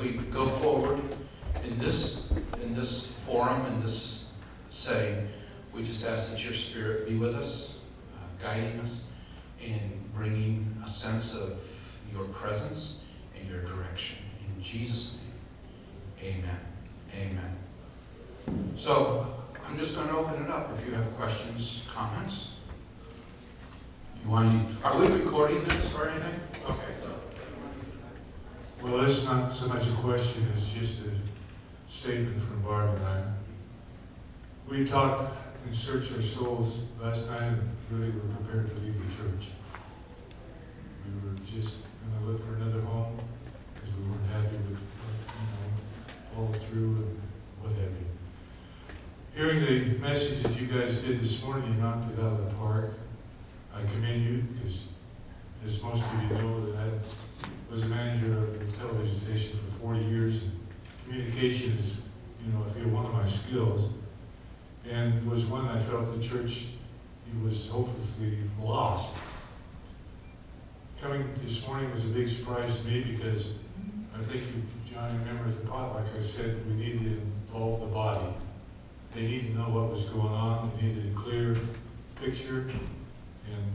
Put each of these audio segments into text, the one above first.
we go forward in this forum, in this setting, we just ask that your Spirit be with us, guiding us, and bringing a sense of your presence and your direction. In Jesus' name, amen. Amen. So, I'm just going to open it up if you have questions, comments. Are we recording this or anything? Okay, so. Well, it's not so much a question, it's just a statement from Barb and I. We talked and searched our souls last night and really were prepared to leave the church. We were just going to look for another home because we weren't happy with follow through and what have you. Hearing the message that you guys did this morning, you knocked it out of the park. I commend you because, as most of you know, that I was a manager of a television station for 40 years. And communication is, I feel one of my skills, and was one I felt the church was hopelessly lost. Coming this morning was a big surprise to me because I think John, remember at the potluck I said we needed to involve the body. They needed to know what was going on. They needed a clear picture, and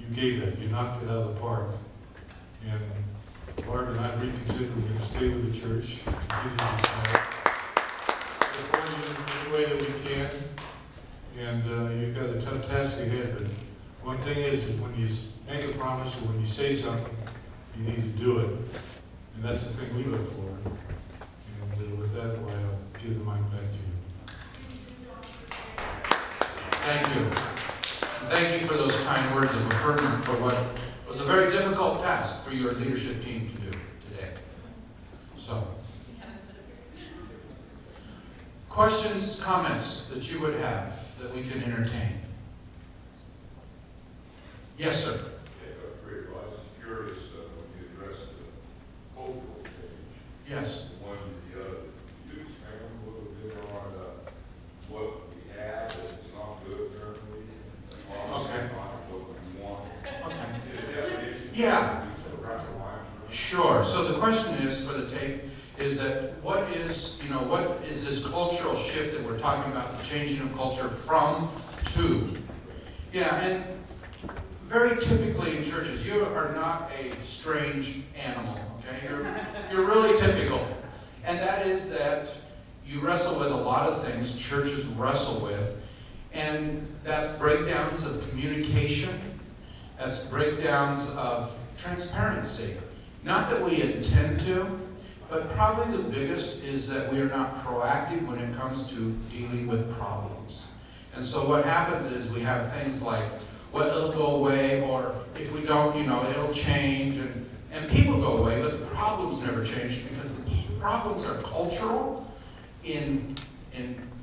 you gave that. You knocked it out of the park. And Barb and I reconsidered we're going to stay with the church, continue to support you in any way that we can. And you've got a tough task ahead, but one thing is that when you make a promise or when you say something, you need to do it. And that's the thing we look for. And with that, I'll give the mic back to you. Thank you. And thank you for those kind words of affirmation for what was a very difficult task for your leadership team to do today. So, questions, comments that you would have that we can entertain? Yes, sir. I was just curious when you addressed the cultural change. Yes. One to the other. Could you expand a little bit on what we have and it's not good currently? Okay. What we want. Okay. Yeah. Sure. So the question is, for the tape, is that what is this cultural shift that we're talking about, the changing of culture from to? Yeah, and very typically in churches, you are not a strange animal, okay? You're really typical. And that is that you wrestle with a lot of things churches wrestle with, and that's breakdowns of communication, that's breakdowns of transparency. Not that we intend to, but probably the biggest is that we are not proactive when it comes to dealing with problems. And so what happens is we have things like, well, it'll go away, or if we don't, it'll change, and people go away, but the problems never change because the problems are cultural in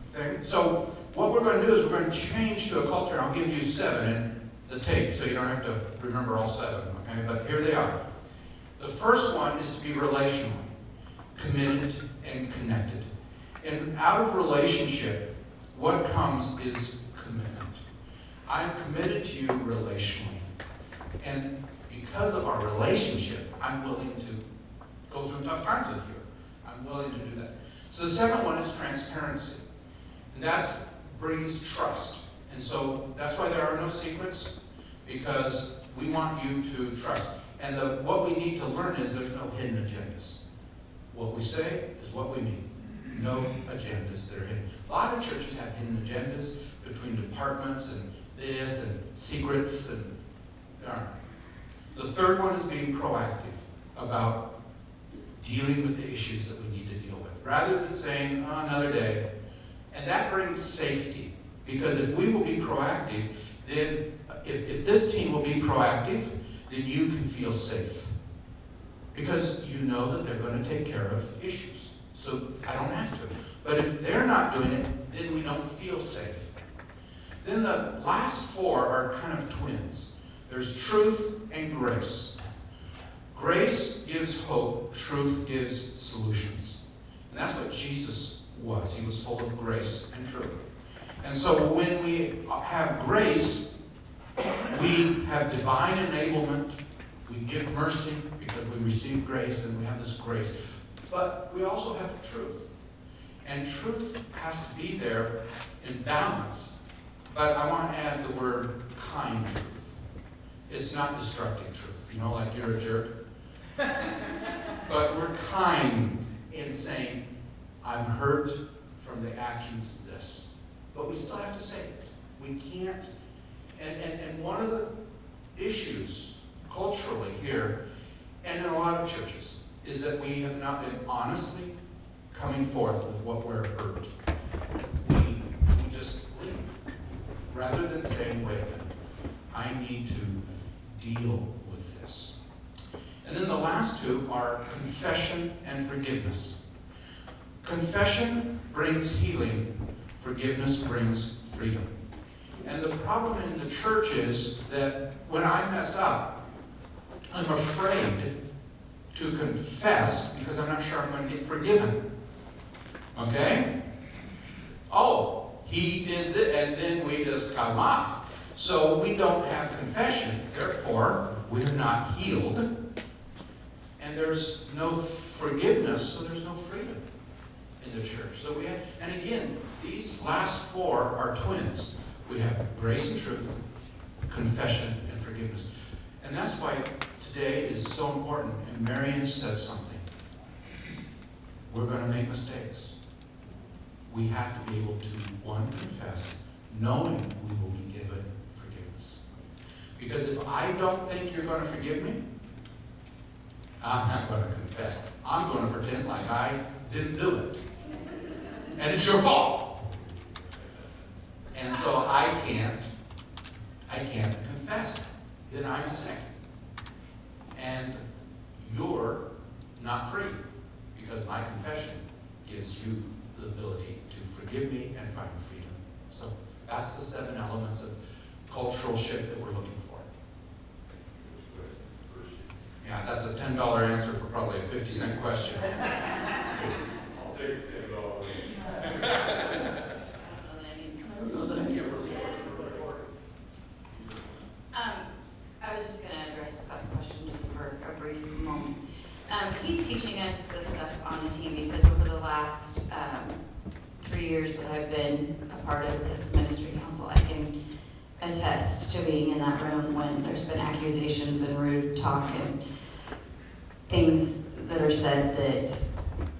things. So what we're going to do is we're going to change to a culture. I'll give you 7 in the tape, so you don't have to remember all 7, okay? But here they are. The first one is to be relationally committed and connected. And out of relationship, what comes is commitment. I'm committed to you relationally. And because of our relationship, I'm willing to go through tough times with you. I'm willing to do that. So the second one is transparency. And that brings trust. And so that's why there are no secrets, because we want you to trust. And what we need to learn is there's no hidden agendas. What we say is what we mean. No agendas that are hidden. A lot of churches have hidden agendas between departments and this and secrets and the third one is being proactive about dealing with the issues that we need to deal with, rather than saying, another day. And that brings safety, because if we will be proactive, then if this team will be proactive, then you can feel safe, because you know that they're going to take care of issues. So I don't have to. But if they're not doing it, then we don't feel safe. Then the last 4 are kind of twins. There's truth and grace. Grace gives hope. Truth gives solutions. And that's what Jesus was. He was full of grace and truth. And so when we have grace, we have divine enablement. We give mercy because we receive grace, and we have this grace. But we also have truth. And truth has to be there in balance. But I want to add the word kind truth. It's not destructive truth. You know, like you're a jerk. But we're kind in saying, I'm hurt from the actions of this. But we still have to say it. We can't. And one of the issues culturally here, and in a lot of churches, is that we have not been honestly coming forth with what we're hurt. We just leave. Rather than saying, wait a minute, I need to deal with this. And then the last two are confession and forgiveness. Confession brings healing. Forgiveness brings freedom. And the problem in the church is that when I mess up, I'm afraid to confess because I'm not sure I'm going to get forgiven. Okay? Oh, he did this, and then we just cut him off. So we don't have confession, therefore we're not healed. And there's no forgiveness, so there's no freedom in the church. So we have, and again, these last four are twins. We have grace and truth, confession and forgiveness. And that's why today is so important. And Marion said something. We're going to make mistakes. We have to be able to, one, confess, knowing we will be given forgiveness. Because if I don't think you're going to forgive me, I'm not going to confess. I'm going to pretend like I didn't do it. And it's your fault. And so I can't confess it. Then I'm sick. And you're not free. Because my confession gives you the ability to forgive me and find freedom. So that's the 7 elements of cultural shift that we're looking for. Yeah, that's a $10 answer for probably a 50-cent question. I'll take $10. I was just going to address Scott's question just for a brief moment. He's teaching us this stuff on the team because over the last 3 years that I've been a part of this ministry council, I can attest to being in that room when there's been accusations and rude talk and things that are said that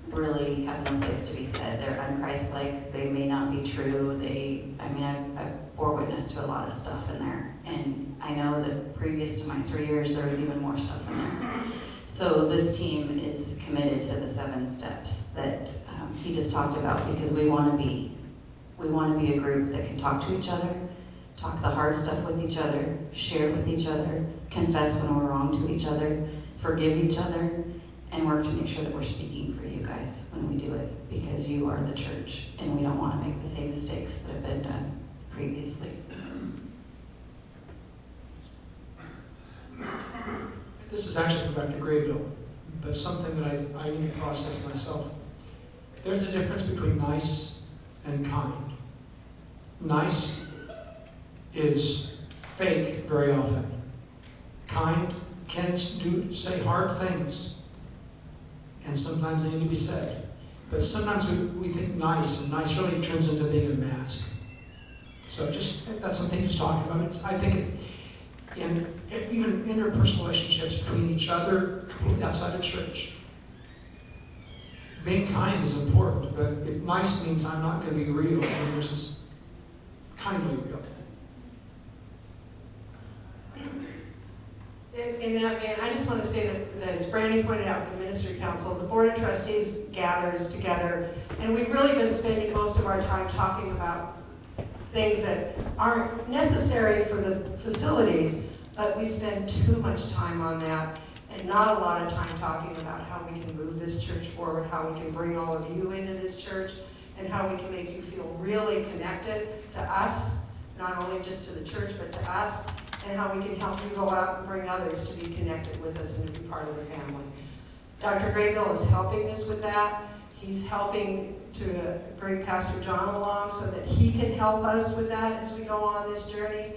really have no place to be said. They're unchristlike. They may not be true. I bore witness to a lot of stuff in there. And I know that previous to my 3 years, there was even more stuff in there. So this team is committed to the 7 steps that he just talked about because we want to be a group that can talk to each other, talk the hard stuff with each other, share with each other, confess when we're wrong to each other, forgive each other, and work to make sure that we're speaking for you guys when we do it because you are the church and we don't want to make the same mistakes that have been done previously. This is actually from Dr. Graybill, but something that I need to process myself. There's a difference between nice and kind. Nice is fake very often. Kind can say hard things, and sometimes they need to be said. But sometimes we think nice, and nice really turns into being a mask. So that's something he's talking about. I think in even interpersonal relationships between each other, completely outside of church, being kind is important, but nice means I'm not going to be real versus kindly real. In that vein, I just want to say that as Brandy pointed out from the Ministry Council, the Board of Trustees gathers together, and we've really been spending most of our time talking about things that aren't necessary for the facilities, but we spend too much time on that and not a lot of time talking about how we can move this church forward, how we can bring all of you into this church, and how we can make you feel really connected to us, not only just to the church, but to us, and how we can help you go out and bring others to be connected with us and to be part of the family. Dr. Graybill is helping us with that. He's helping to bring Pastor John along so that he can help us with that as we go on this journey.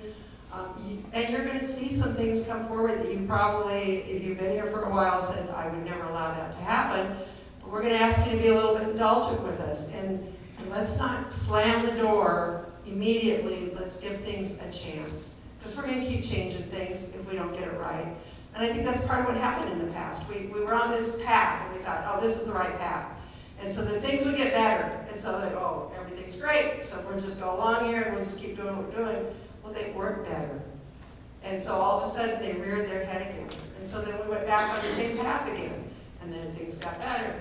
And you're going to see some things come forward that you probably, if you've been here for a while, said, I would never allow that to happen. We're gonna ask you to be a little bit indulgent with us, and let's not slam the door immediately. Let's give things a chance, because we're gonna keep changing things if we don't get it right. And I think that's part of what happened in the past. We were on this path, and we thought, oh, this is the right path. And so then things would get better, and so like, oh, everything's great, so we'll just go along here, and we'll just keep doing what we're doing. Well, they weren't better. And so all of a sudden, they reared their head again. And so then we went back on the same path again, and then things got better.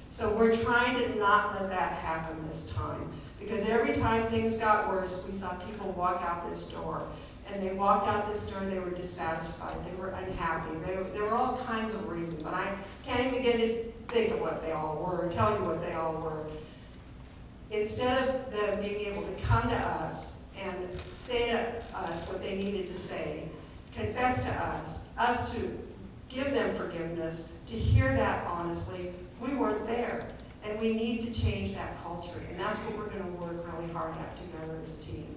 So we're trying to not let that happen this time, because every time things got worse, we saw people walk out this door. And they walked out this door, they were dissatisfied, they were unhappy, there were all kinds of reasons, and I can't even begin to think of what they all were, or tell you what they all were. Instead of them being able to come to us and say to us what they needed to say, confess to us to give them forgiveness, to hear that honestly, we weren't there. And we need to change that culture, and that's what we're going to work really hard at together as a team.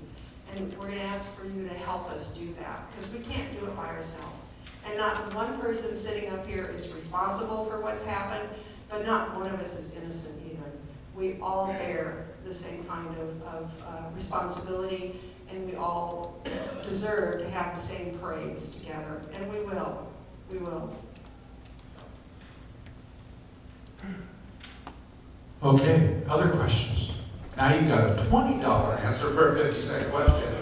And we're going to ask for you to help us do that, because we can't do it by ourselves. And not one person sitting up here is responsible for what's happened, but not one of us is innocent either. We all bear the same kind of responsibility, and we all deserve to have the same praise together. And we will. We will. Okay, other questions? Now you've got a $20 answer for a 50-second question.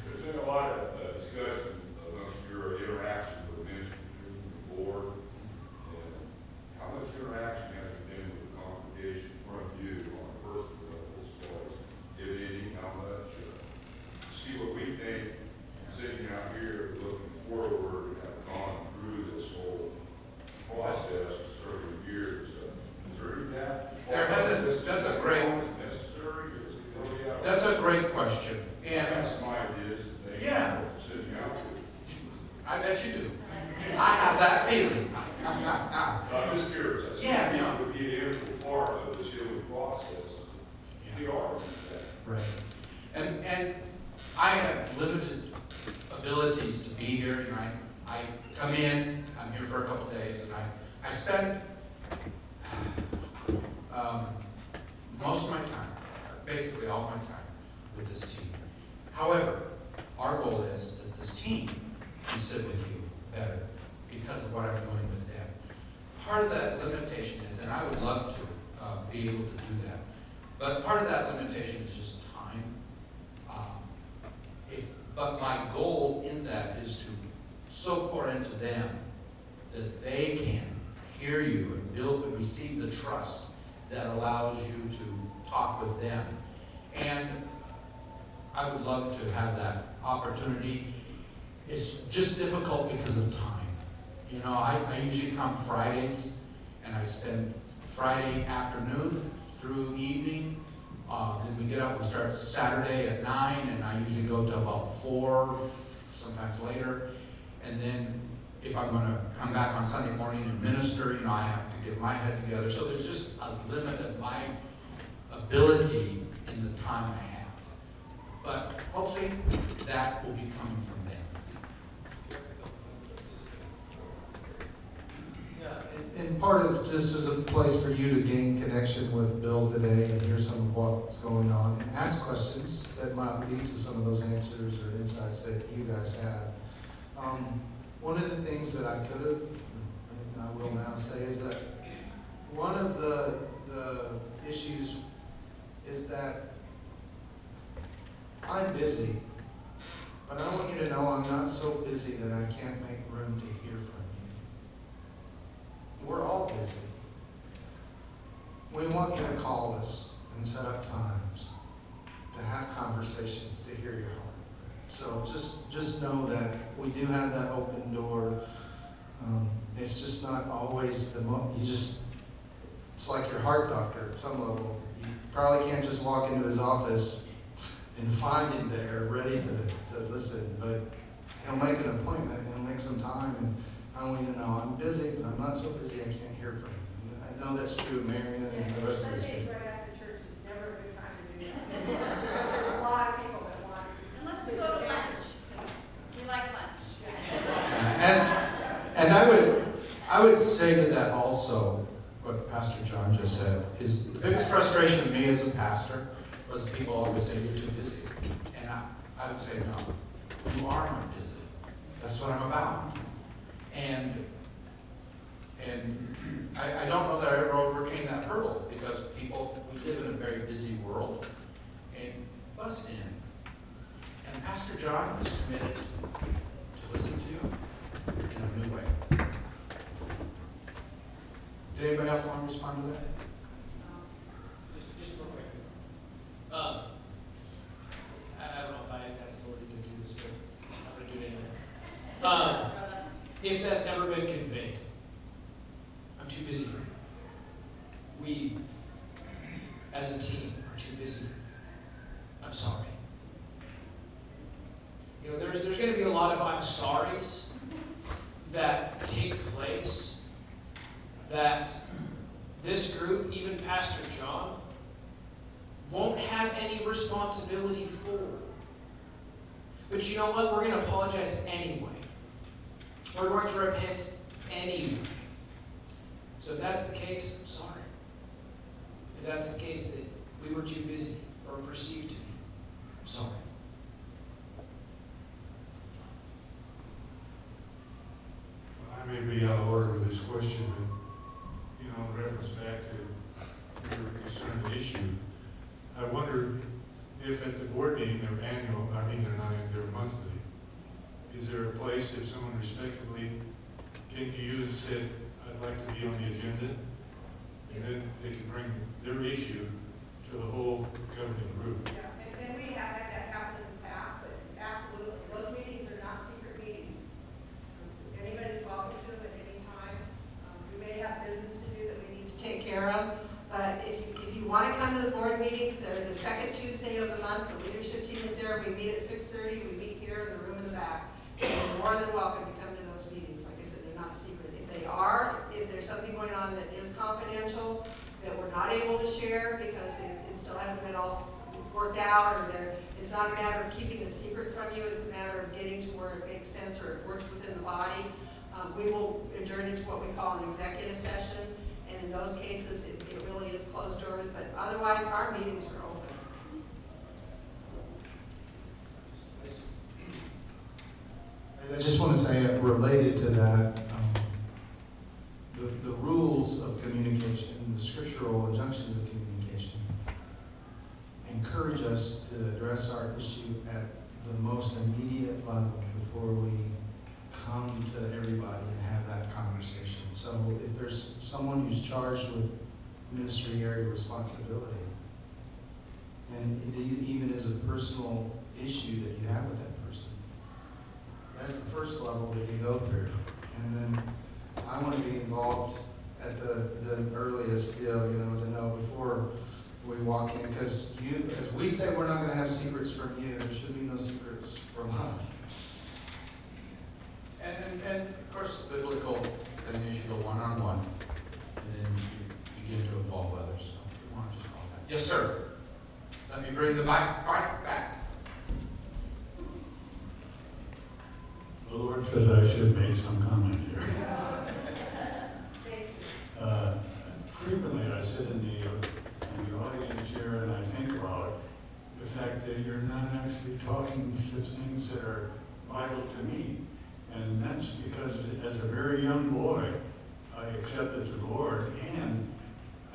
There's been a lot of discussion amongst your interaction with the board, and how much interaction has there been with the congregation from you on a personal level, as far as if any, how much, see what we think, sitting out here looking forward, have gone through this whole process for several years. Is there any doubt? There hasn't, that's a great, Necessary, is it really out? that's a great question. And That's my ideas and things. Yeah. Sitting out here. I bet you do. I have that feeling. I'm just curious. Yeah, no. It would be an integral part of this healing process. Yeah. The art of that. Right. And I have limited abilities to be here, and I come in, I'm here for a couple days, and I spend most of my time, basically all my time, with this team. However, our goal is that this team can sit with you better because of what I'm doing with them. Part of that limitation is, and I would love to be able to do that, but part of that limitation is just time. But my goal in that is to so pour into them that they can hear you and build and receive the trust that allows you to talk with them. And I would love to have that opportunity. It's just difficult because of time. You know, I usually come Fridays, and I spend Friday afternoon through evening. Then we get up, we start Saturday at 9, and I usually go till about 4, sometimes later. And then if I'm going to come back on Sunday morning and minister, you know, I have to get my head together. So there's just a limit of my ability in the time I have. But hopefully that will be coming from them. Yeah, and part of just as a place for you to gain connection with Bill today and hear some of what's going on and ask questions that might lead to some of those answers or insights that you guys have. One of the things that I could have, and I will now say, is that one of the issues is that I'm busy, but I want you to know I'm not so busy that I can't make room to hear from you. We're all busy. We want you to call us and set up times to have conversations, to hear your heart. So just know that we do have that open door. It's just not always it's like your heart doctor at some level. You probably can't just walk into his office and find him there ready to listen, but he'll make an appointment and he'll make some time, and I want you to know I'm busy, but I'm not so busy I can't hear from you. I know that's true of Marion and the rest of the state. Right after church is never a good time to do that. There's a lot of people that want. Unless we go to lunch. We like lunch. And And I would say to that also, what Pastor John just said, is the biggest frustration of me as a pastor was that people always say you're too busy. And I would say, no, you are not busy. That's what I'm about. And I don't know that I ever overcame that hurdle because we live in a very busy world and bust in. And Pastor John is committed to listen to you in a new way. Did anybody else want to respond to that? Just real quick. I don't know if I have authority to do this, but I'm going to do it anyway. If that's ever been conveyed, I'm too busy for you. We, as a team, are too busy for you. I'm sorry. You know, there's going to be a lot of I'm sorries that take place that this group, even Pastor John, won't have any responsibility for. But you know what? We're going to apologize anyway. We're going to repent anyway. So if that's the case, I'm sorry. If that's the case that we were too busy or perceived to be, I'm sorry. Well, I may be out of order with this question, but, you know, in reference back to your concerned issue, I wonder if at the board meeting, their annual, I mean, they're monthly, is there a place if someone respectively came to you and said, I'd like to be on the agenda, and then they can bring their issue to the whole governing group? Yeah, and we have had that happen in the past, but absolutely, those meetings are not secret meetings. Anybody's welcome to them at any time. We may have business to do that we need to take care of, but if you want to come to the board meetings, they're the second Tuesday of the month. The leadership team is there. We meet at 6:30. We meet here in the room in the back. You're more than welcome to come to those meetings. Like I said, they're not secret. If there's something going on that is confidential, that we're not able to share because it still hasn't been all worked out, or it's not a matter of keeping a secret from you, it's a matter of getting to where it makes sense or it works within the body, we will adjourn into what we call an executive session, and in those cases, it really is closed doors, but otherwise, our meetings are open. I just want to say, related to that, the rules of communication, the scriptural injunctions of communication, encourage us to address our issue at the most immediate level before we come to everybody and have that conversation. So if there's someone who's charged with ministry area responsibility, and it even is a personal issue that you have with that person, that's the first level that you go through. And then I want to be involved at the earliest, to know before we walk in, because as we say, we're not going to have secrets from you, there should be no secrets from us. And of course, the biblical thing is you go one-on-one, and then you begin to involve others. So we want to just follow that. Yes, sir. Let me bring the mic right back. The Lord says I should make some comment here. Frequently I sit in the audience here and I think about the fact that you're not actually talking to things that are vital to me. And that's because as a very young boy, I accepted the Lord, and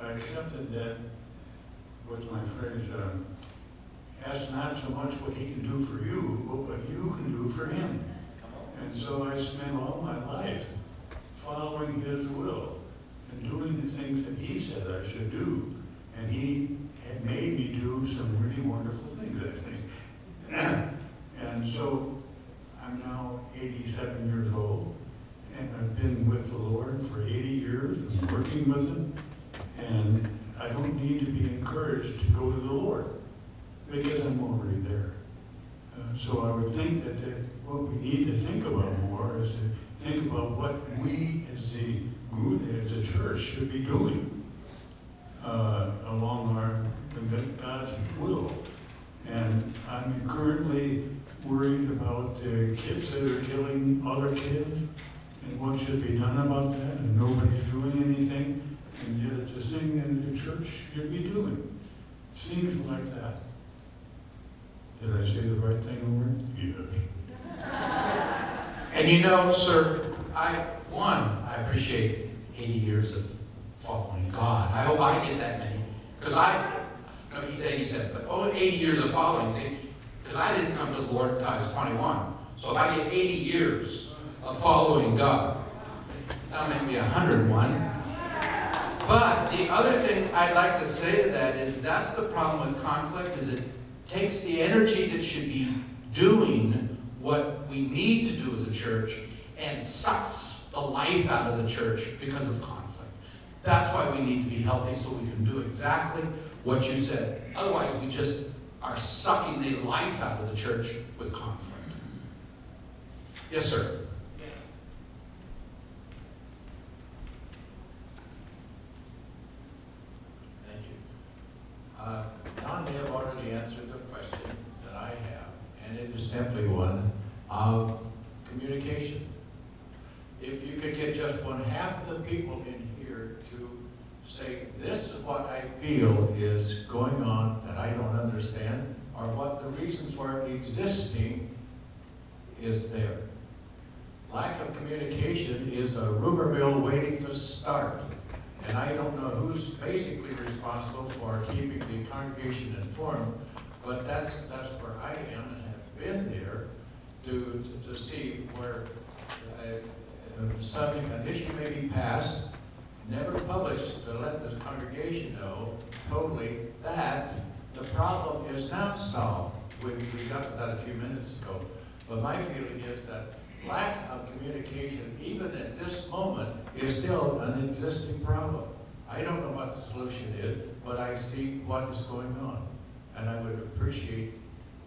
I accepted that, what's my phrase, ask not so much what he can do for you, but what you can do for him. And so I spent all my life following his will and doing the things that he said I should do. And he had made me do some really wonderful things, I think. And so I'm now 87 years old, and I've been with the Lord for 80 years and working with him. And I don't need to be encouraged to go to the Lord because I'm already there. So I would think that what we need to think about more is to think about what we as the church should be doing along God's will. And I'm currently worried about kids that are killing other kids, and what should be done about that, and nobody's doing anything, and yet it's a thing in the church you'd be doing. Things like that. Did I say the right thing, Lauren? Yes. And you know, sir, I appreciate 80 years of following God. I hope I get that many. Because no, he's 87, but 80 years of following. See, because I didn't come to the Lord until I was 21. So if I get 80 years of following God, that'll make me 101. But the other thing I'd like to say to that is that's the problem with conflict, is it takes the energy that should be doing what we need to do as a church and sucks the life out of the church because of conflict. That's why we need to be healthy, so we can do exactly what you said. Otherwise, we just are sucking the life out of the church with conflict. Yes, sir. Thank you. Don may have already answered the question that I have, and it is simply one of communication. If you could get just one half of the people in here to say, this is what I feel is going on that I don't understand, or what the reasons for it existing is there. Lack of communication is a rumor mill waiting to start. And I don't know who's basically responsible for keeping the congregation informed, but that's where I am and have been there to see where an issue may be passed, never published to let the congregation know totally that the problem is not solved. We got to that a few minutes ago. But my feeling is that lack of communication, even at this moment, is still an existing problem. I don't know what the solution is, but I see what is going on. And I would appreciate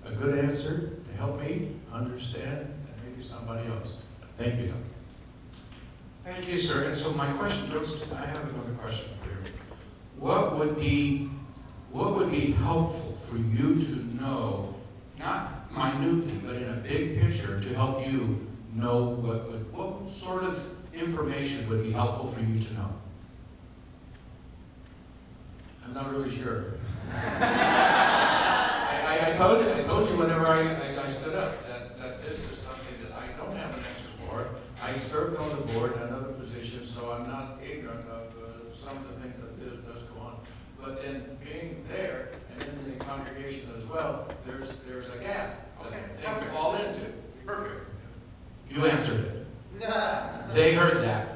a good answer to help me understand, and maybe somebody else. Thank you, Don. Thank you, sir. And so my question goes to, I have another question for you. What would be helpful for you to know, not minutely, but in a big picture, to help you know what sort of information would be helpful for you to know? I'm not really sure. I told you whenever I stood up that this is something that I don't have an answer for. I served on the board and other positions, so I'm not ignorant of some of the things that does go on. But then being there and in the congregation as well, there's a gap that things fall into. Perfect. You answered it. They heard that.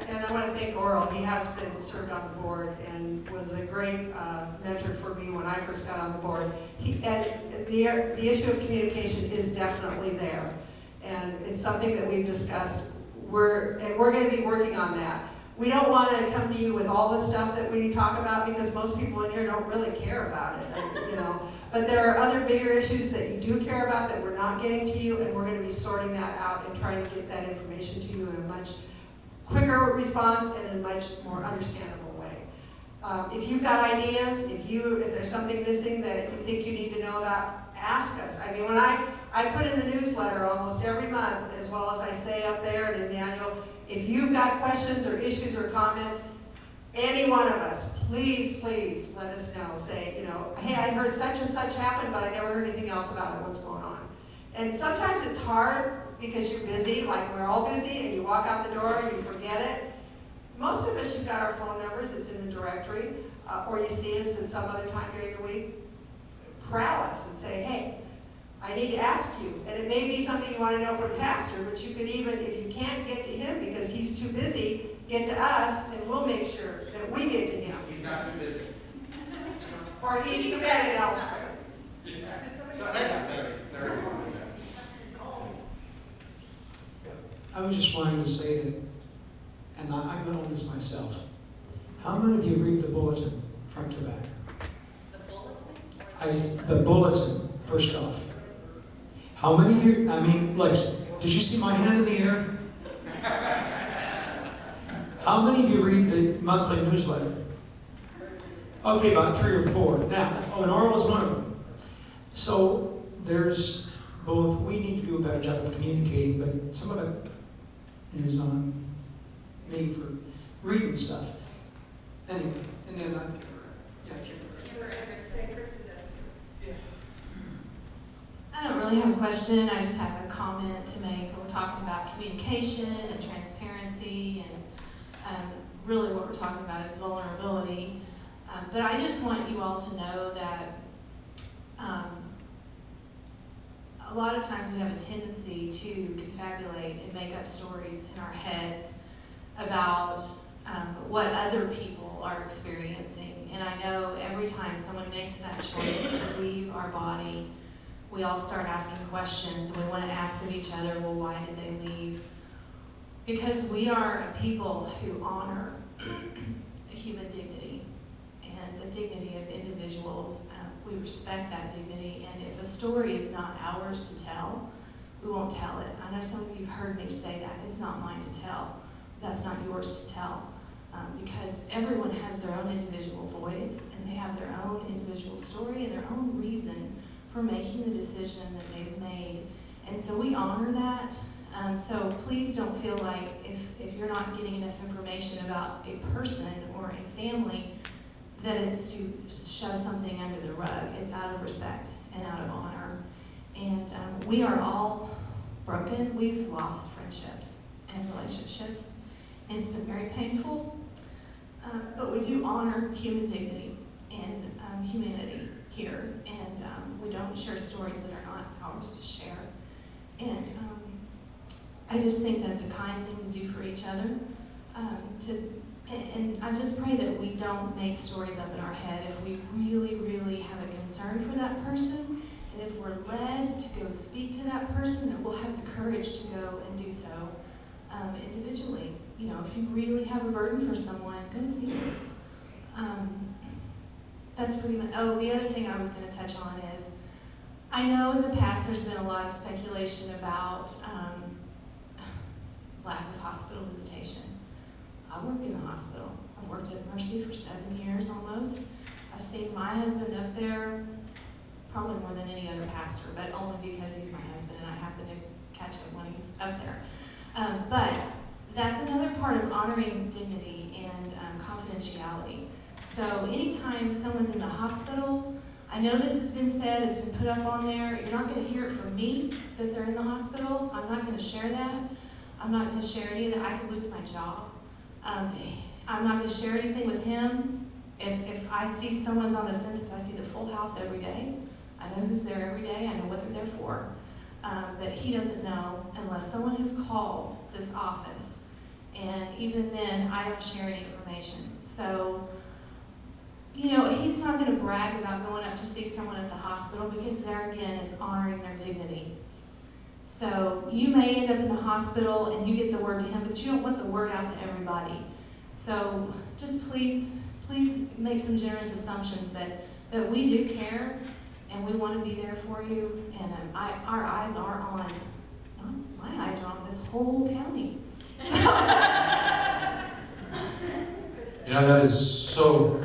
And I want to thank Oral. He has been served on the board and was a great mentor for me when I first got on the board. And the issue of communication is definitely there. And it's something that we've discussed. We're going to be working on that. We don't want to come to you with all the stuff that we talk about because most people in here don't really care about it, you know. But there are other bigger issues that you do care about that we're not getting to you, and we're going to be sorting that out and trying to get that information to you in a much quicker response and in a much more understandable way. If you've got ideas, if there's something missing that you think you need to know about, ask us. I mean, when I put in the newsletter almost every month, as well as I say up there and in the annual, if you've got questions or issues or comments, any one of us, please let us know. Say, you know, hey, I heard such and such happen, but I never heard anything else about it. What's going on? And sometimes it's hard because you're busy, like we're all busy, and you walk out the door and you forget it. Most of us, you've got our phone numbers, it's in the directory, or you see us at some other time during the week. Corral us and say, hey, I need to ask you. And it may be something you want to know from Pastor, but you could even, if you can't get to him because he's too busy, get to us and we'll make sure that we get to him. He's not too busy. Or he's vetted elsewhere. I was just wanting to say that, and I'm going to own this myself. How many of you read the bulletin front to back? The bulletin, first off. How many of you, I mean, look, did you see my hand in the air? How many of you read the monthly newsletter? Okay, about 3 or 4. Now, and Oral is one of them. So there's both, we need to do a better job of communicating, but some of it is on me for reading stuff. Anyway, and then yeah, I don't really have a question, I just have a comment to make. We're talking about communication and transparency, and really what we're talking about is vulnerability. But I just want you all to know that a lot of times we have a tendency to confabulate and make up stories in our heads about what other people are experiencing. And I know every time someone makes that choice to leave our body, we all start asking questions, and we want to ask of each other, well, why did they leave? Because we are a people who honor human dignity and the dignity of individuals. We respect that dignity, and if a story is not ours to tell, we won't tell it. I know some of you have heard me say that. It's not mine to tell. That's not yours to tell. Because everyone has their own individual voice, and they have their own individual story and their own reason for making the decision that they've made. And so we honor that. So please don't feel like if you're not getting enough information about a person or a family, that it's to shove something under the rug. It's out of respect and out of honor. And we are all broken. We've lost friendships and relationships, and it's been very painful. But we do honor human dignity and humanity here, and we don't share stories that are not ours to share. And I just think that's a kind thing to do for each other. And I just pray that we don't make stories up in our head if we really, really have a concern for that person, and if we're led to go speak to that person, that we'll have the courage to go and do so individually. You know, if you really have a burden for someone, go see them. That's pretty much, oh, the other thing I was going to touch on is, I know in the past there's been a lot of speculation about lack of hospital visitation. I work in the hospital. I've worked at Mercy for 7 years almost. I've seen my husband up there probably more than any other pastor, but only because he's my husband and I happen to catch him when he's up there. But that's another part of honoring dignity and confidentiality. So anytime someone's in the hospital, I know this has been said, it's been put up on there, you're not going to hear it from me that they're in the hospital. I'm not going to share that. I'm not going to share any of that. I could lose my job. I'm not going to share anything with him. If I see someone's on the census, I see the full house every day. I know who's there every day. I know what they're there for. But he doesn't know unless someone has called this office. And even then, I don't share any information. So, you know, he's not going to brag about going up to see someone at the hospital, because there again, it's honoring their dignity. So you may end up in the hospital and you get the word to him, but you don't want the word out to everybody. So just please make some generous assumptions that we do care and we want to be there for you. And our eyes are on, my eyes are on this whole county. So. You know, that is so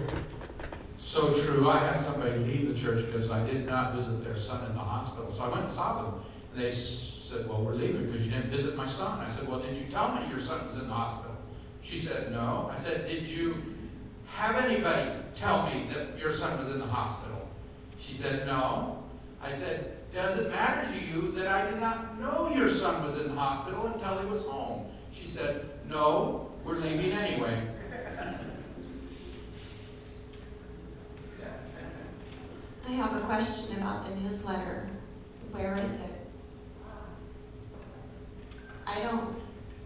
true. I had somebody leave the church because I did not visit their son in the hospital. So I went and saw them. And they said, well, we're leaving because you didn't visit my son. I said, well, did you tell me your son was in the hospital? She said, no. I said, did you have anybody tell me that your son was in the hospital? She said, no. I said, does it matter to you that I did not know your son was in the hospital until he was home? She said, no, we're leaving anyway. I have a question about the newsletter. Where is it?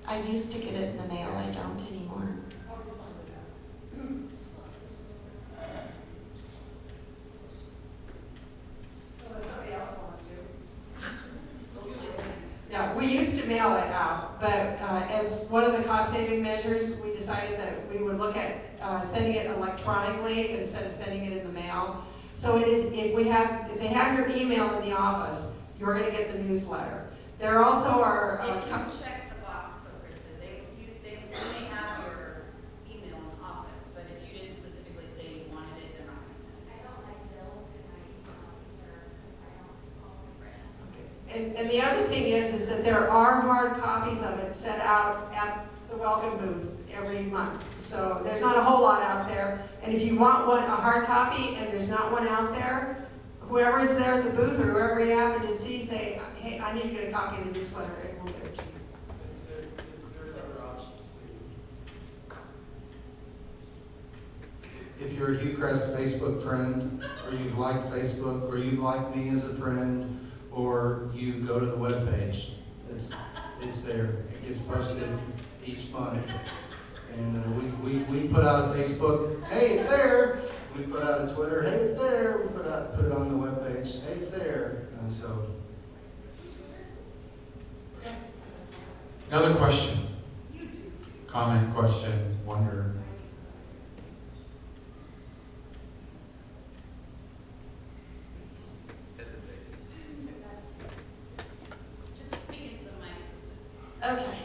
I used to get it in the mail. I don't anymore. Yeah, we used to mail it out, but as one of the cost-saving measures, we decided that we would look at sending it electronically instead of sending it in the mail. So it is, if they have your email in the office, you're going to get the newsletter. There also are. If you check the box, though, Krista, they may have your email in the office, but if you didn't specifically say you wanted it, they're not going to send it. I don't like bills in my email either, because I don't always. And the other thing is that there are hard copies of it set out at the welcome booth every month. So there's not a whole lot out there. And if you want one, a hard copy, and there's not one out there, whoever's there at the booth or whoever you happen to see, say, hey, I need to get a copy of the newsletter, and we'll get it to you. There are other options too. If you're a Hugh Crest Facebook friend, or you've liked Facebook, or you've liked me as a friend, or you go to the webpage, it's there. It gets posted each month. And we put out a Facebook, hey, it's there. We put out a Twitter, hey, it's there. We put it on the webpage, hey, it's there. And so. Another question? Comment, question, wonder? Just speak into the mic system. Okay.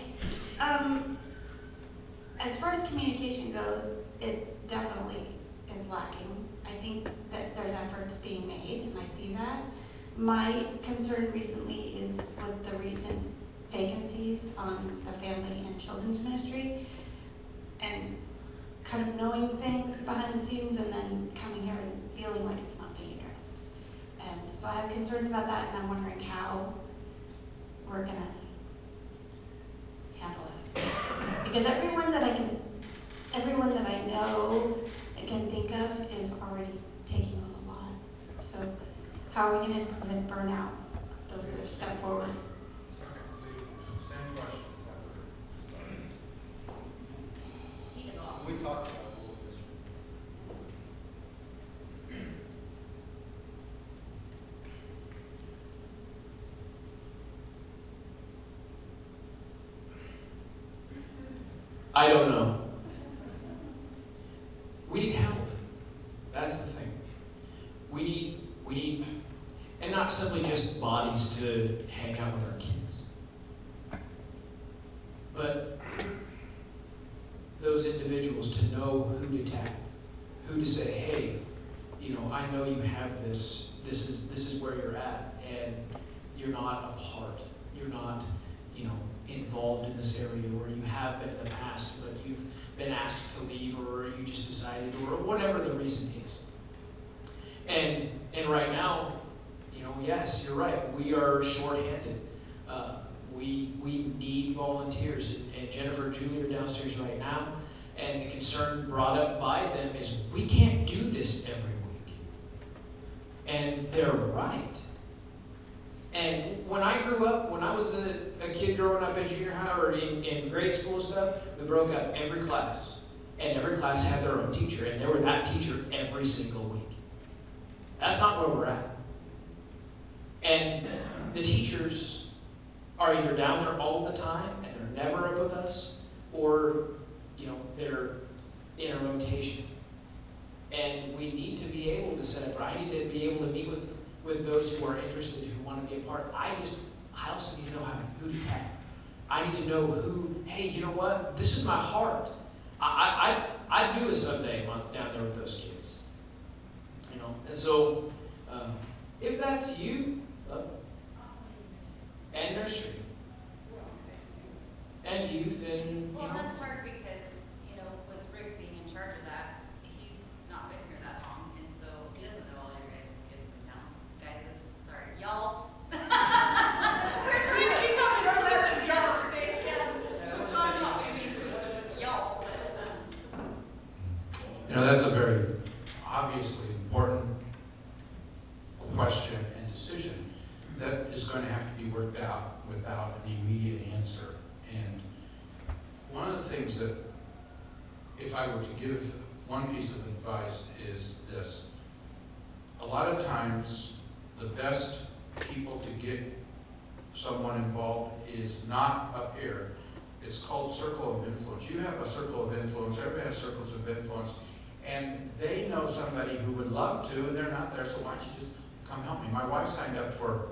As far as communication goes, it definitely is lacking. I think that there's efforts being made, and I see that. My concern recently is with the recent vacancies on the Family and Children's Ministry, and kind of knowing things behind the scenes and then coming here and feeling like it's not being addressed. And so I have concerns about that, and I'm wondering how we're gonna handle it. Because everyone that I know and can think of is already taking on a lot. So how are we gonna prevent burnout, those that have stepped forward? Same question. We talked about this. I don't know. We need help. That's the thing. We need, and not simply just bodies to hang out with our kids, but those individuals to know who to tap, who to say, hey, I know you have this. This is where you're at, and you're not a part. You're not, involved in this area, or you have been in the past, but you've been asked to leave, or you just decided, or whatever the reason is. And right now, yes, you're right. We are shorthanded. We need volunteers, and Jennifer and Julie are downstairs right now. And the concern brought up by them is we can't do this every week. And they're right. And when I grew up, when I was a kid growing up in junior high or in grade school and stuff, we broke up every class. And every class had their own teacher, and there were that teacher every single week. That's not where we're at. And the teachers are either down there all the time, and they're never up with us, or they're in a rotation. And we need to be able to set up, I need to be able to meet with those who are interested, who want to be a part. I also need to know who to tap. I need to know who, hey, you know what? This is my heart. I'd do a Sunday a month down there with those kids. And so, if that's you, and nursery, and youth, and, Well, that's hard because, with Rick being in charge of that, he's not been here that long, and so he doesn't know all your guys' gifts and talents. Y'all. We're trying to become your lesson yesterday, so John taught me y'all. That's a very obviously important question and decision that is going to have to be worked out without an immediate answer. And one of the things that, if I were to give one piece of advice, is this. A lot of times, the best people to get someone involved is not up here. It's called circle of influence. You have a circle of influence, everybody has circles of influence, and they know somebody who would love to, and they're not there, so why don't you just come help me? My wife signed up for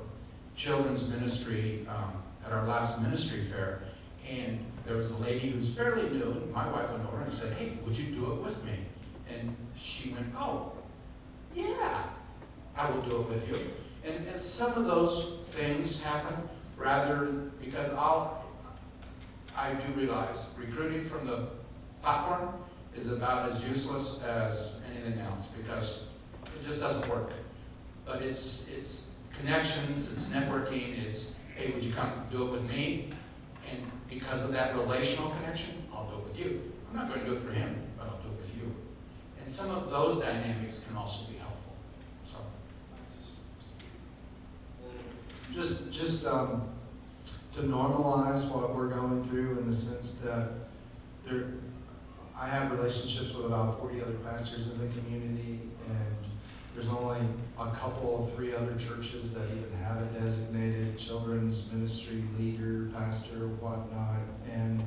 children's ministry at our last ministry fair, and there was a lady who's fairly new, and my wife went over and said, hey, would you do it with me? And she went, oh, yeah, I will do it with you. And some of those things happen rather because I do realize recruiting from the platform is about as useless as anything else because it just doesn't work. But it's connections, it's networking, it's, hey, would you come do it with me? And because of that relational connection, I'll do it with you. I'm not going to do it for him, but I'll do it with you. And some of those dynamics can also be helpful. So, Just to normalize what we're going through in the sense that I have relationships with about 40 other pastors in the community, and there's only a couple, 3 other churches that even have a designated children's ministry leader, pastor, whatnot, and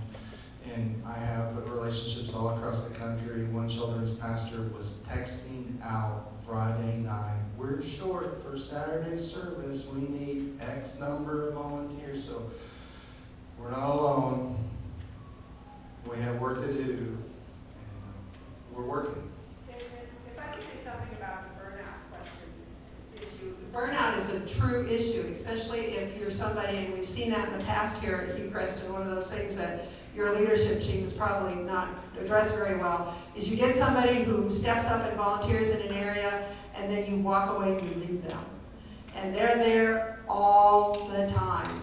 I have relationships all across the country. One children's pastor was texting out Friday night, we're short for Saturday service, we need X number of volunteers, so we're not alone. We have work to do, and we're working. If I could say something about the burnout question issue. The burnout is a true issue, especially if you're somebody, and we've seen that in the past here at Hillcrest, and one of those things that your leadership team has probably not addressed very well, is you get somebody who steps up and volunteers in an area, and then you walk away and you leave them. And they're there all the time.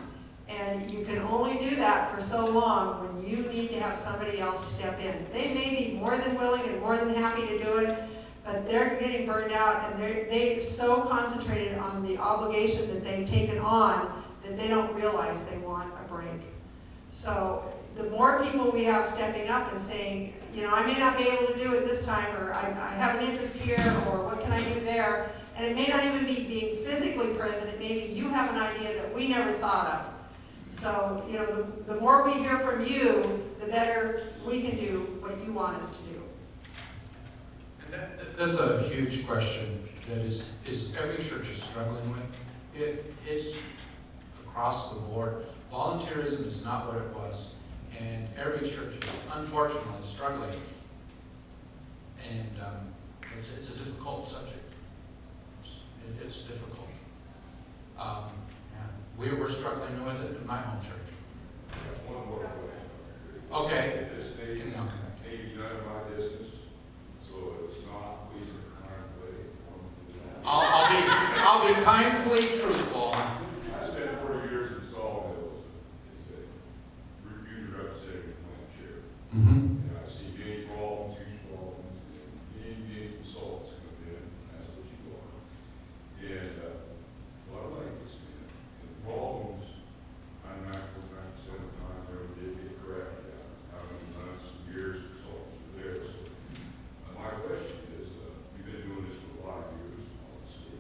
And you can only do that for so long when you need to have somebody else step in. They may be more than willing and more than happy to do it, but they're getting burned out, and they're so concentrated on the obligation that they've taken on that they don't realize they want a break. So the more people we have stepping up and saying, you know, I may not be able to do it this time, or I have an interest here, or what can I do there? And it may not even be being physically present, it may be you have an idea that we never thought of. So, you know, the more we hear from you, the better we can do what you want us to do. and that's a huge question that is every church is struggling with. It's across the board. Volunteerism is not what it was. And every church is unfortunately struggling. And it's a difficult subject. It's difficult. Yeah. We're struggling with it in my home church. One more question. Okay. This may, Can now connect. maybe none of my business, so it's not, please kindly. I'll be kindly truthful. I spent 40 years in Sawmills as a union representative plant chair. Mm-hmm. And I've seen many problems, huge problems, and many consultants come in, and that's what you are. And a lot of money gets spent. And the problems, 99% of the time, never did get corrected. How many months, years, consultants were there. So my question is, you've been doing this for a lot of years, obviously.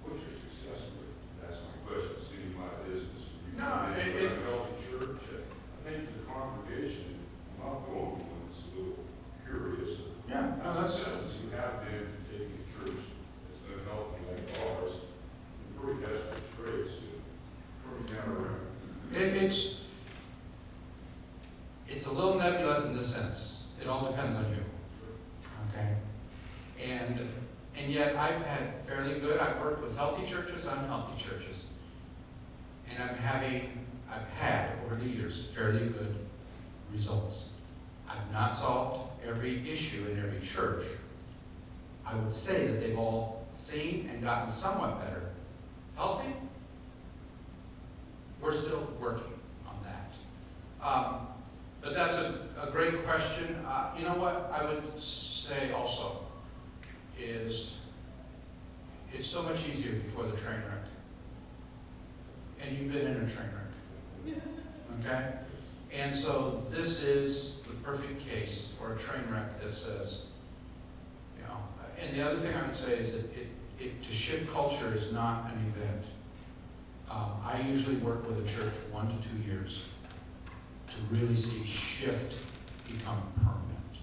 What's your success rate? That's my question. Seeing my business. No, a healthy church. I think the congregation, I'm not the only one that's a little curious. Yeah, no, that's You have been taking a church that's been healthy like ours, in pretty desperate straits, to turning that around. It's a little nebulous in this sense. It all depends on you. Okay? And yet I've had fairly good, I've worked with healthy churches, unhealthy churches. And I've had over the years fairly good results. I've not solved every issue in every church. I would say that they've all seen and gotten somewhat better. Healthy? We're still working on that. But that's a great question. You know what I would say also is it's so much easier before the train wreck. And you've been in a train wreck. Okay? And so this is the perfect case for a train wreck that says, you know, and the other thing I would say is that to shift culture is not an event. I usually work with a church 1 to 2 years to really see shift become permanent.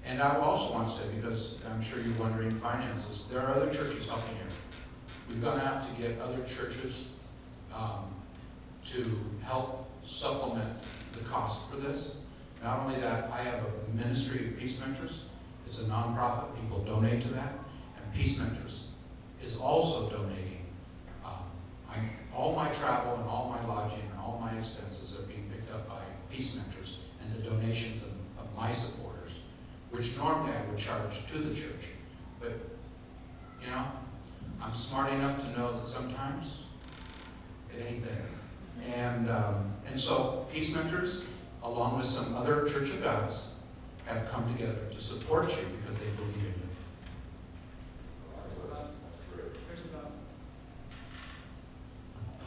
And I also want to say, because I'm sure you're wondering finances, there are other churches helping you. We've gone out to get other churches to help supplement the cost for this. Not only that, I have a ministry of Peace Mentors. It's a nonprofit. People donate to that. And Peace Mentors is also donating All my travel and all my lodging and all my expenses are being picked up by Peace Mentors and the donations of my supporters, which normally I would charge to the church. But, you know, I'm smart enough to know that sometimes it ain't there. And so Peace Mentors, along with some other Church of Gods, have come together to support you because they believe in you.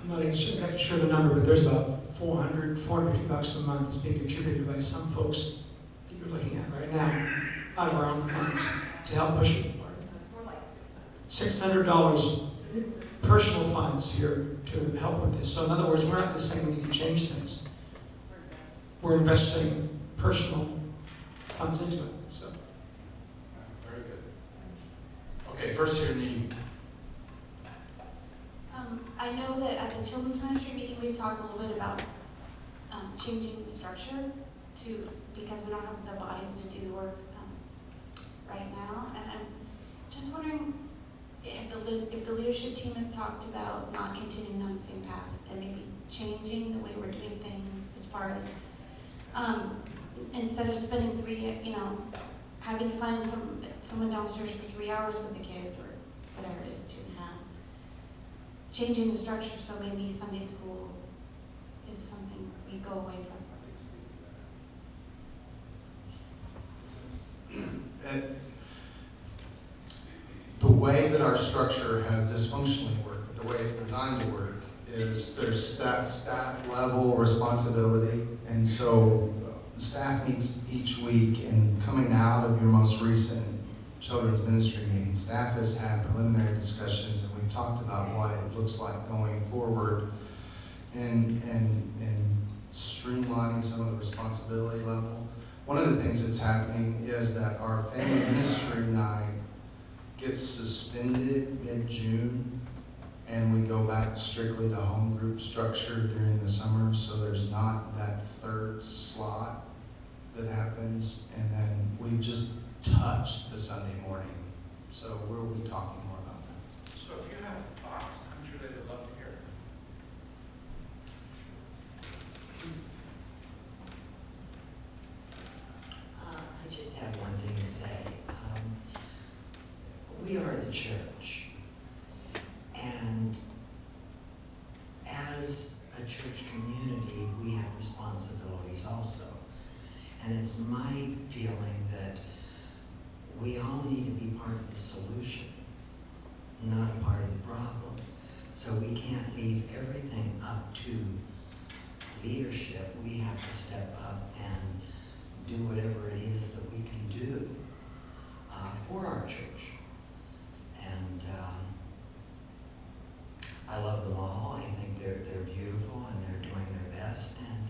I'm not exactly sure the number, but there's about $450 a month that's being contributed by some folks that you're looking at right now out of our own funds to help push it. $600 personal funds here to help with this. So in other words, we're not just saying we need to change things. We're investing personal funds into it. So. Very good. Okay, first here in the evening. I know that at the children's ministry meeting, we talked a little bit about changing the structure because we don't have the bodies to do the work right now. And I'm just wondering if the leadership team has talked about not continuing on the same path and maybe changing the way we're doing things as far as instead of spending having to find someone downstairs for 3 hours with the kids or whatever it is, 2.5. Changing the structure so maybe Sunday school is something we go away from. The way that our structure has dysfunctionally worked, but the way it's designed to work, is there's staff level responsibility, and so staff meets each week, and coming out of your most recent children's ministry meeting, staff has had preliminary discussions, and we've talked about what it looks like going forward and streamlining some of the responsibility level. One of the things that's happening is that our family ministry night gets suspended mid-June, and we go back strictly to home group structure during the summer, so there's not that third slot that happens, and then we just touched the Sunday morning. So we'll be talking more about that. So if you have thoughts, I'm sure they would love to hear it. I just have one thing to say. We are the church, and as a church community, we have responsibilities also. And it's my feeling that we all need to be part of the solution, not a part of the problem. So we can't leave everything up to leadership. We have to step up and do whatever it is that we can do for our church. And I love them all. I think they're beautiful and they're doing their best, and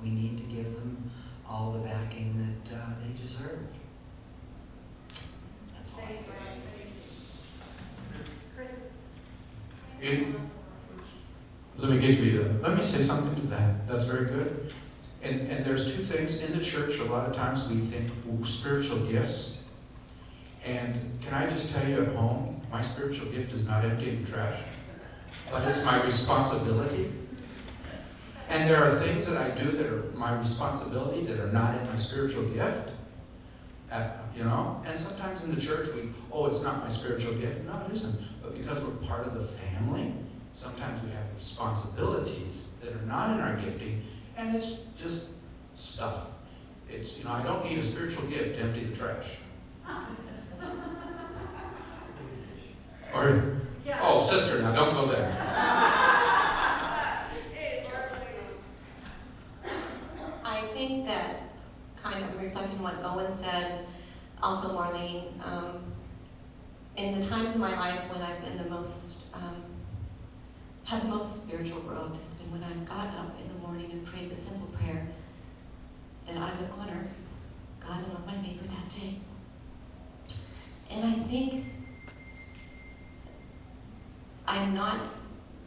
we need to give them all the backing that they deserve. That's all I have to say. Let me say something to that. That's very good. And there's two things in the church. A lot of times we think spiritual gifts. And can I just tell you at home, my spiritual gift is not emptying the trash, but it's my responsibility. And there are things that I do that are my responsibility that are not in my spiritual gift. And sometimes in the church it's not my spiritual gift. No, it isn't. But because we're part of the family, sometimes we have responsibilities that are not in our gifting, and it's just stuff. It's, I don't need a spiritual gift to empty the trash. Or, oh, sister, now don't go there. I think that, kind of reflecting what Owen said, also Marlene, in the times in my life when I've been had the most spiritual growth has been when I've got up in the morning and prayed the simple prayer that I would honor God and love my neighbor that day. And I think I'm not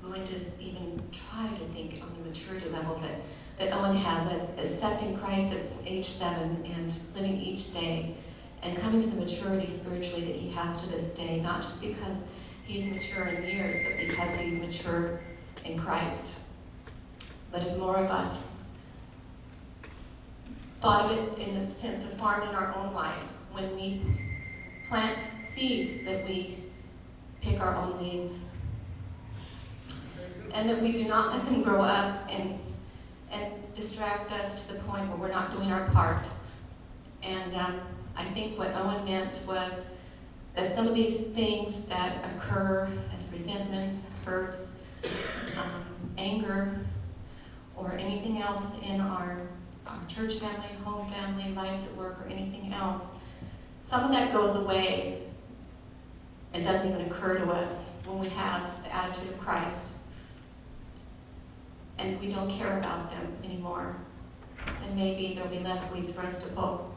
going to even try to think on the maturity level that Owen has of accepting Christ at age 7 and living each day and coming to the maturity spiritually that he has to this day, not just because he's mature in years, but because he's mature in Christ. But if more of us thought of it in the sense of farming our own lives, when we plant seeds, that we pick our own weeds, and that we do not let them grow up and distract us to the point where we're not doing our part. And I think what Owen meant was that some of these things that occur as resentments, hurts, anger, or anything else in our church family, home family, lives at work, or anything else, some of that goes away and doesn't even occur to us when we have the attitude of Christ. And we don't care about them anymore. And maybe there'll be less weeds for us to pull.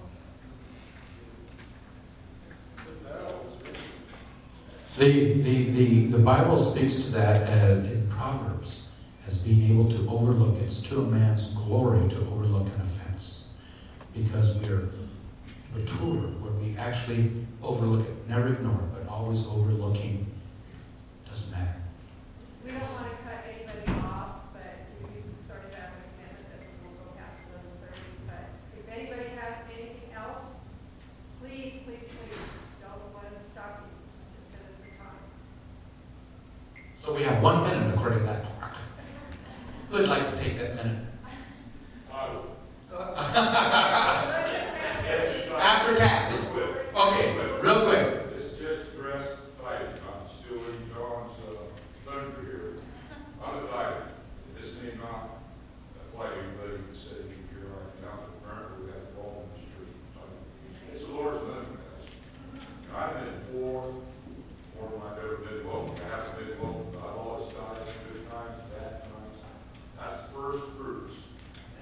The Bible speaks to that as, in Proverbs, as being able to overlook. It's to a man's glory to overlook an offense, because we're mature, where we actually overlook it, never ignore it, but always overlooking. Doesn't matter. We don't want to cut anybody off, but we started out with a commitment that we will go past 11:30. But if anybody has anything else, please, please, please, don't let us stop you, just because it's a time. So we have 1 minute according to that clock. Who'd like to take that minute? After Kathy. Okay, real quick. This is just address title, not stealing John's thunder here. On the title, this may not apply to anybody who's sitting here right now, but apparently we have involved in this church. It's the Lord's money, guys. I've been poor, more than I've ever been welcome. I haven't been welcome. I've always died, good times, bad times. That's the first fruits.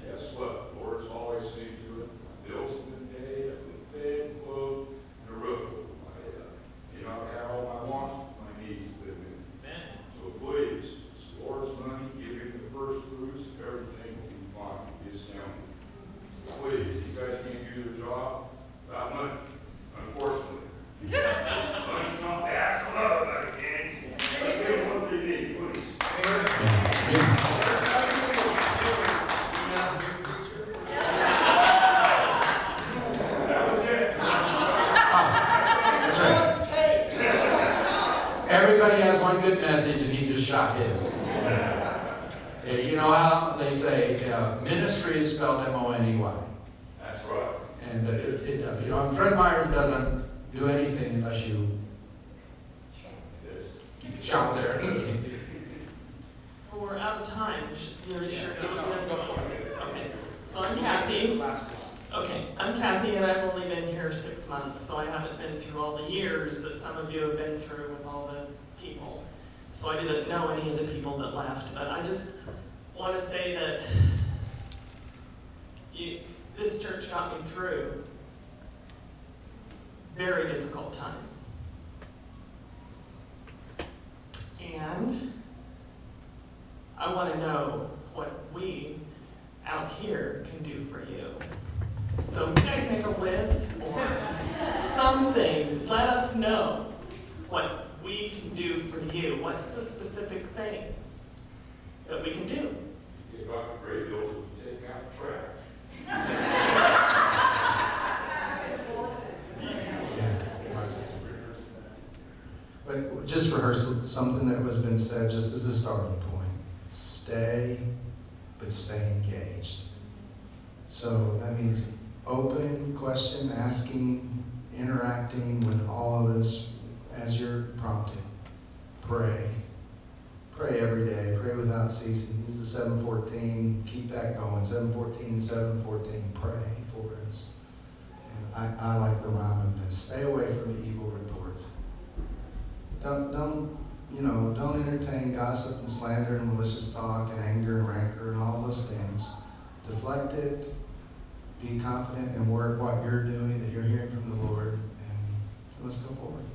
Guess what? The Lord's always seen to it. My bills have been paid, I've been fed, clothed, and a roof over my head. You know, I have all my wants, but my needs have been met. So please, it's the Lord's money, give him the first fruits, everything will be fine. Be astounded. Please, these guys can't do their job without money, unfortunately. Money's not bad, so love about it, kids. Let's give them what they need, please. Everybody has one good message, and he just shot his. Yeah, you know how they say ministry is spelled M-O-N-E-Y. That's right. And it does. You know, and Fred Myers doesn't do anything unless you keep it shot there. Well, we're out of time. You're sure? Go for it. Okay. So I'm Kathy. Okay, I'm Kathy, and I've only been here 6 months, so I haven't been through all the years that some of you have been through with all the people. So I didn't know any of the people that left, but I just want to say that this church got me through a very difficult time. And I want to know what we out here can do for you. So you guys make a list or something. Let us know what we can do for you. What's the specific things that we can do? You got great bills to take out the trash. But just rehearse something that was been said just as a starting point. Stay, but stay engaged. So that means open question, asking, interacting with all of us as you're prompted. Pray. Pray every day. Pray without ceasing. Use the 714. Keep that going. 714 and 714. Pray for us. And I like the rhyme of this. Stay away from the evil reports. Don't entertain gossip and slander and malicious talk and anger and rancor and all those things. Deflect it. Be confident in what you're doing, that you're hearing from the Lord, and let's go forward.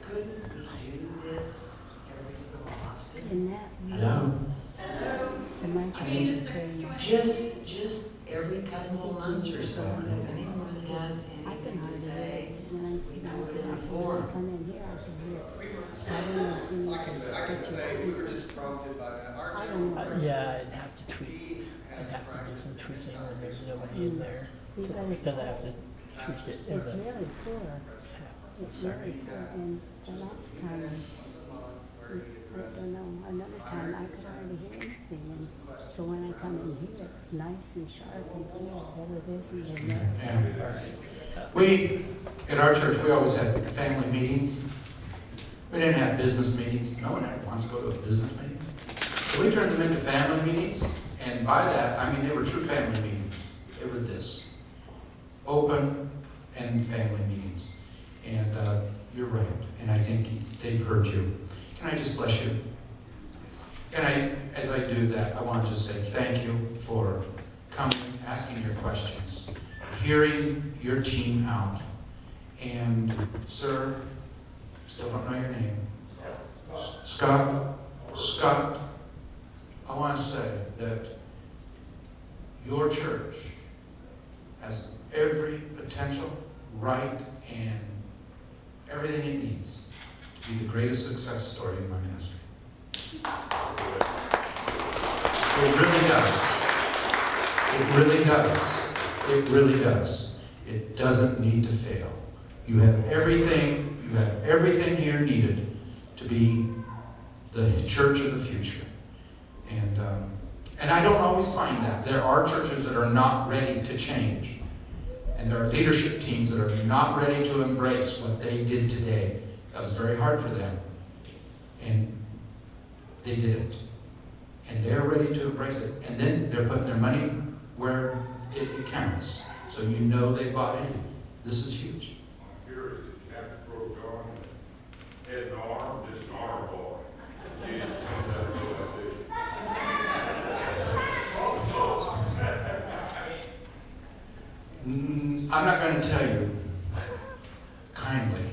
Couldn't we do this every so often? In that Hello? am I I mean, just every couple of months or has anything to say, we put it in a forum. I can say we were just prompted by that. Our general Yeah, I'd have to tweet. I'd have to do some tweeting when there's nobody in there. Because I have to tweet it in It's the. really poor. It's really poor. And the last time, I don't know, another time I could hardly hear anything. And so when I come in here, it's nice and sharp and clear. But it isn't in there. We, at our church, we always had family meetings. We didn't have business meetings. No one ever wants to go to a business meeting. So we turned them into family meetings, and by that, I mean they were true family meetings. They were this, open and family meetings. And you're right, and I think they've heard you. Can I just bless you? Can I, as I do that, I want to just say thank you for coming, asking your questions, hearing your team out. And sir, still don't know your name. Scott, I want to say that your church has every potential, right, and everything it needs to be the greatest success story in my ministry. It really does. It really does. It really does. It doesn't need to fail. You have everything here needed to be the church of the future. And I don't always find that. There are churches that are not ready to change. And there are leadership teams that are not ready to embrace what they did today. That was very hard for them. And they did it. And they're ready to embrace it. And then they're putting their money where it counts. So you know they bought in. This is huge. I'm curious, did you have to throw John head and arm, just an arm ball? You didn't come to that realization. I'm not going to tell you kindly.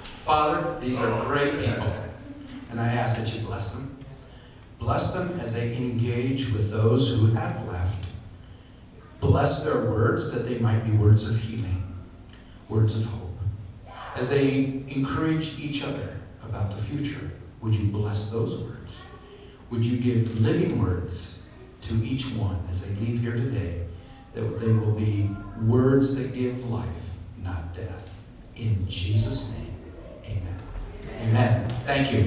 Father, these are great people, and I ask that you bless them. Bless them as they engage with those who have left. Bless their words that they might be words of healing, words of hope. As they encourage each other about the future, would you bless those words? Would you give living words to each one as they leave here today, that they will be words that give life, not death. In Jesus' name, amen. Amen. Thank you.